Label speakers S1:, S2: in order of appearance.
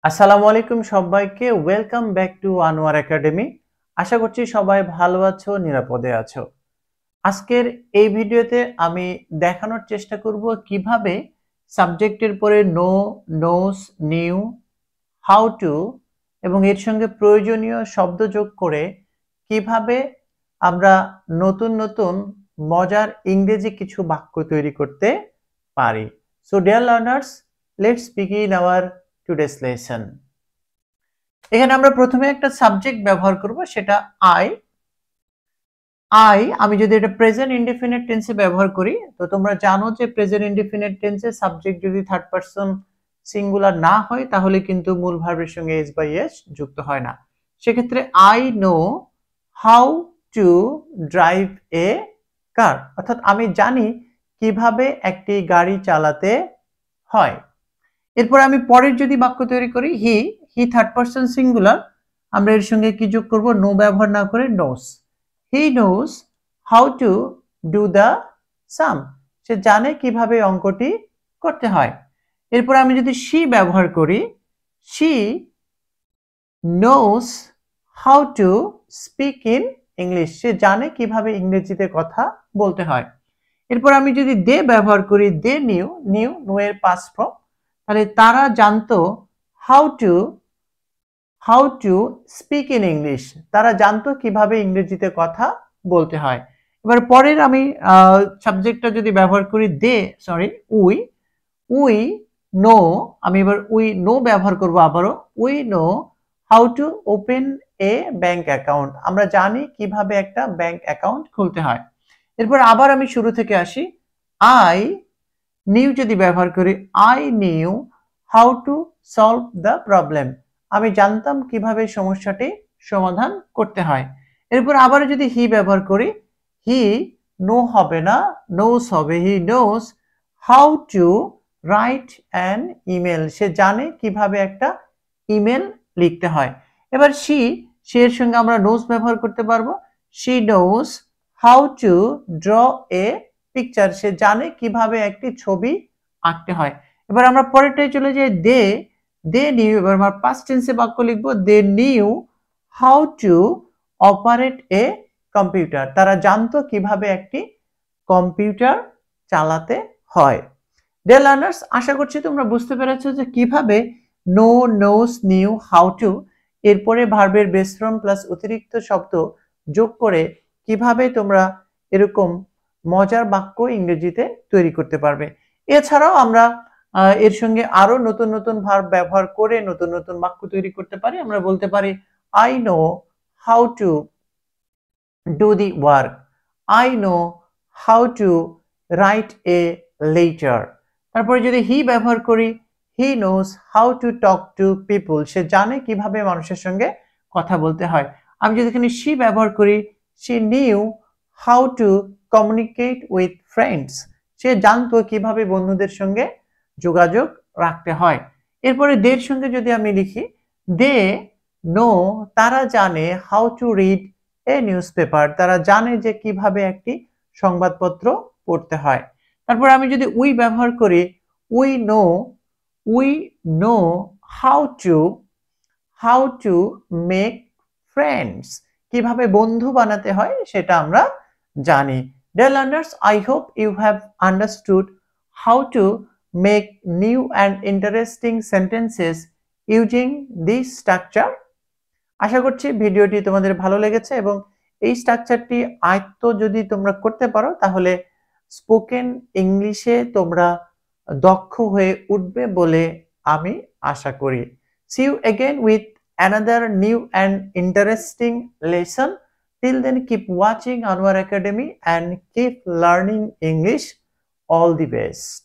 S1: আসসালামু আলাইকুম সবাইকে welcome back to Anwar academy. আশা করছি সবাই ভালো আছো, নিরাপদে আছো। আজকের এই ভিডিওতে আমি দেখানোর চেষ্টা করব কিভাবে সাবজেক্টের পরে know, knows, knew, how to এবং এর সঙ্গে প্রয়োজনীয় শব্দ যোগ করে কিভাবে আমরা নতুন নতুন মজার ইংরেজি কিছু বাক্য তৈরি করতে পারি। So dear learners, let's begin hour today's lesson. এখানে আমরা প্রথমে একটা সাবজেক্ট ব্যবহার করব, সেটা আই। আমি যদি এটা প্রেজেন্ট ইনডেফিনিট টেন্সে ব্যবহার করি, তো তোমরা জানো যে প্রেজেন্ট ইনডেফিনিট টেন্সে সাবজেক্ট যদি থার্ড পারসন সিঙ্গুলার না হয় তাহলে কিন্তু মূল ভার্বের সঙ্গে এস বাই এস যুক্ত হয় না। সেক্ষেত্রে I know how to drive a car, অর্থাৎ আমি জানি কিভাবে একটি গাড়ি চালাতে হয়। এরপর আমি পরের যদি বাক্য তৈরি করি হি থার্ড পারসন সিঙ্গুলার, আমরা এর সঙ্গে কি যোগ করব, নো ব্যবহার না করে knows. He knows how to do the sum, সে জানে কিভাবে অঙ্কটি করতে হয়। এরপর আমি যদি শি ব্যবহার করি, she knows how to speak in English, সে জানে কিভাবে ইংরেজিতে কথা বলতে হয়। এরপর আমি যদি দে ব্যবহার করি, দে নিউ, নো এর পাস্ট ফর্ম, তাহলে তারা জানতো how to speak in English, তারা জানতো কিভাবে ইংরেজিতে কথা বলতে হয়। এবার পরের আমি সাবজেক্টটা যদি ব্যবহার করি উই নো, আমি এবার উই নো ব্যবহার করব আবারও, we know how to open A bank account, আমরা জানি কিভাবে একটা ব্যাংক অ্যাকাউন্ট খুলতে হয়। এরপর আবার আমি শুরু থেকে আসি, আই নিউ যদি ব্যবহার করি, I knew how to solve the problem, আমি জানতাম কিভাবে সমস্যাটি সমাধান করতে হয়। এরপর আবার যদি হি ব্যবহার করি, হি নো হবে না, নোস হবে, he knows how to write an email, সে জানে কিভাবে একটা ইমেল লিখতে হয়। এবার শি এর সঙ্গে আমরা নোস ব্যবহার করতে পারবো, she knows how to draw a picture, সে জানে কিভাবে একটি ছবি আঁকতে হয়। এবার আমরা পরেরটায় চলে যাই, দে নিউ, এবার আমরা পাস্ট টেন্সে বাক্য লিখবো, they knew how to operate a computer, তারা জানতো কিভাবে একটি কম্পিউটার চালাতে হয়। ডিয়ার লার্নার্স, আশা করছি তোমরা বুঝতে পেরেছো যে কিভাবে know, knows, knew, how to এরপরে ভার্বের বেস ফর্ম প্লাস অতিরিক্ত শব্দ যোগ করে কিভাবে তোমরা এরকম মজার বাক্য ইংরেজিতে তৈরি করতে পারবে। এছাড়াও আমরা এর সঙ্গে আরো নতুন নতুন ভার্ব ব্যবহার করে নতুন নতুন বাক্য তৈরি করতে পারি। আমরা বলতে পারি, I know how to do the work, I know how to write a letter. তারপরে যদি হি ব্যবহার করি, he knows how to talk to people, সে জানে কিভাবে মানুষের সঙ্গে কথা বলতে হয়। আমি যদি এখানে শি ব্যবহার করি, she knew how to communicate with friends, সে জানতো কিভাবে বন্ধুদের সঙ্গে যোগাযোগ রাখতে হয়। এরপরে দের সঙ্গে যদি আমি লিখি, দে নো, তারা জানে how to read a news paper, তারা জানে যে কিভাবে একটি সংবাদপত্র পড়তে হয়। তারপর আমি যদি উই ব্যবহার করি, we know how to make friends, কিভাবে বন্ধু বানাতে হয় সেটা আমরা জানি। Dear learners, I hope you have understood how to make new and interesting sentences using this structure. আশা করছি ভিডিওটি তোমাদের ভালো লেগেছে এবং এই স্ট্রাকচারটি আয়ত্ত যদি তোমরা করতে পারো তাহলে স্পোকেন ইংলিশে তোমরা দক্ষ হয়ে উঠবে বলে আমি আশা করি। See you again with another new and interesting lesson. Till then, keep watching Anwar Academy and keep learning English. All the best.